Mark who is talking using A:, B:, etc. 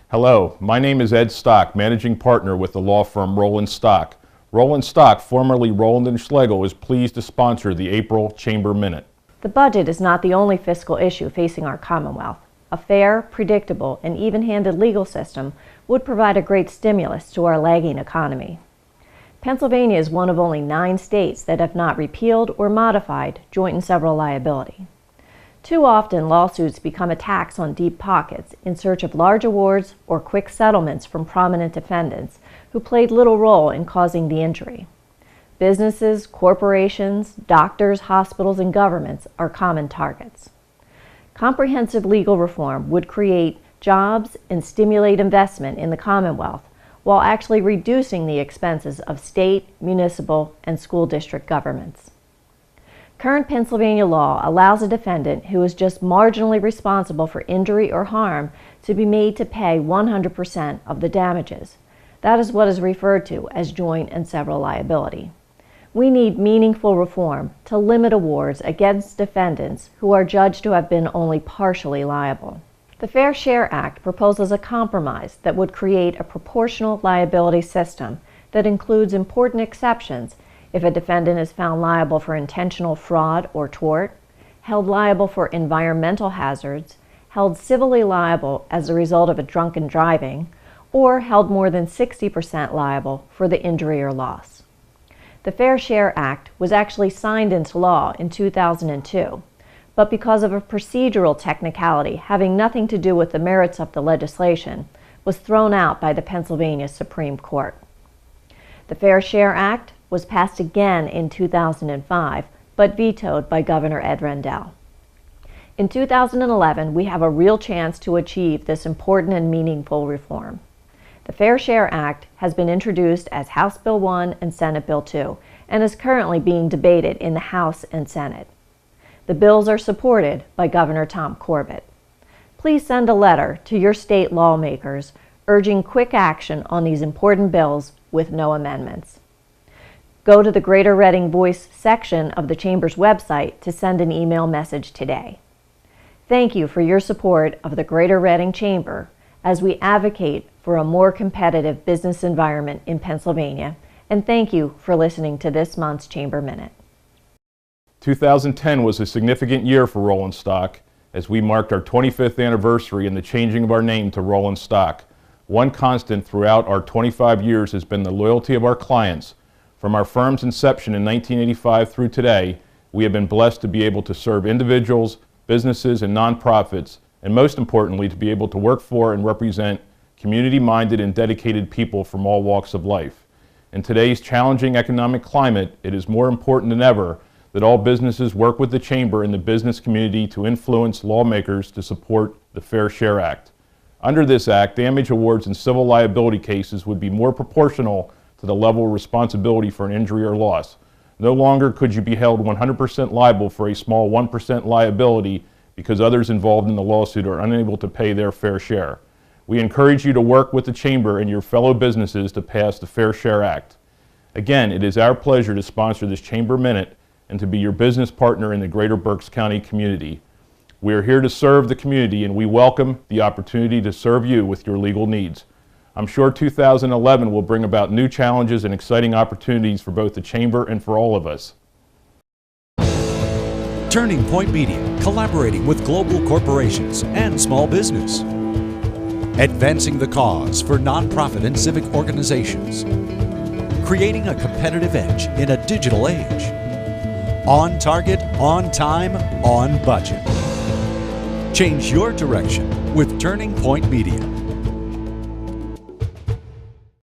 A: Hello, my name is Ed Stock, managing partner with the law firm Rowland Stock. Rowland Stock, formerly Rowland & Schlegel, is pleased to sponsor the April Chamber Minute.
B: The budget is not the only fiscal issue facing our Commonwealth. A fair, predictable, and even-handed legal system would provide a great stimulus to our lagging economy. Pennsylvania is one of only 9 states that have not repealed or modified joint and several liability. Too often, lawsuits become attacks on deep pockets in search of large awards or quick settlements from prominent defendants who played little role in causing the injury. Businesses, corporations, doctors, hospitals, and governments are common targets. Comprehensive legal reform would create jobs and stimulate investment in the Commonwealth while actually reducing the expenses of state, municipal, and school district governments. Current Pennsylvania law allows a defendant who is just marginally responsible for injury or harm to be made to pay 100% of the damages. That is what is referred to as joint and several liability. We need meaningful reform to limit awards against defendants who are judged to have been only partially liable. The Fair Share Act proposes a compromise that would create a proportional liability system that includes important exceptions if a defendant is found liable for intentional fraud or tort, held liable for environmental hazards, held civilly liable as a result of a drunken driving, or held more than 60% liable for the injury or loss. The Fair Share Act was actually signed into law in 2002, but because of a procedural technicality having nothing to do with the merits of the legislation, was thrown out by the Pennsylvania Supreme Court. The Fair Share Act was passed again in 2005, but vetoed by Governor Ed Rendell. In 2011, we have a real chance to achieve this important and meaningful reform. The Fair Share Act has been introduced as House Bill 1 and Senate Bill 2, and is currently being debated in the House and Senate. The bills are supported by Governor Tom Corbett. Please send a letter to your state lawmakers urging quick action on these important bills with no amendments. Go to the Greater Reading Voice section of the Chamber's website to send an email message today. Thank you for your support of the Greater Reading Chamber as we advocate for a more competitive business environment in Pennsylvania, and thank you for listening to this month's Chamber Minute.
A: 2010 was a significant year for Rowland Stock as we marked our 25th anniversary in the changing of our name to Rowland Stock. One constant throughout our 25 years has been the loyalty of our clients. From our firm's inception in 1985 through today, we have been blessed to be able to serve individuals, businesses, and nonprofits, and most importantly, to be able to work for and represent community-minded and dedicated people from all walks of life. In today's challenging economic climate, it is more important than ever that all businesses work with the Chamber and the business community to influence lawmakers to support the Fair Share Act. Under this act, damage awards in civil liability cases would be more proportional to the level of responsibility for an injury or loss. No longer could you be held 100% liable for a small 1% liability because others involved in the lawsuit are unable to pay their fair share. We encourage you to work with the Chamber and your fellow businesses to pass the Fair Share Act. Again, it is our pleasure to sponsor this Chamber Minute and to be your business partner in the Greater Berks County community. We are here to serve the community, and we welcome the opportunity to serve you with your legal needs. I'm sure 2011 will bring about new challenges and exciting opportunities for both the Chamber and for all of us.
C: Turning Point Media, collaborating with global corporations and small business. Advancing the cause for nonprofit and civic organizations. Creating a competitive edge in a digital age. On target, on time, on budget. Change your direction with Turning Point Media.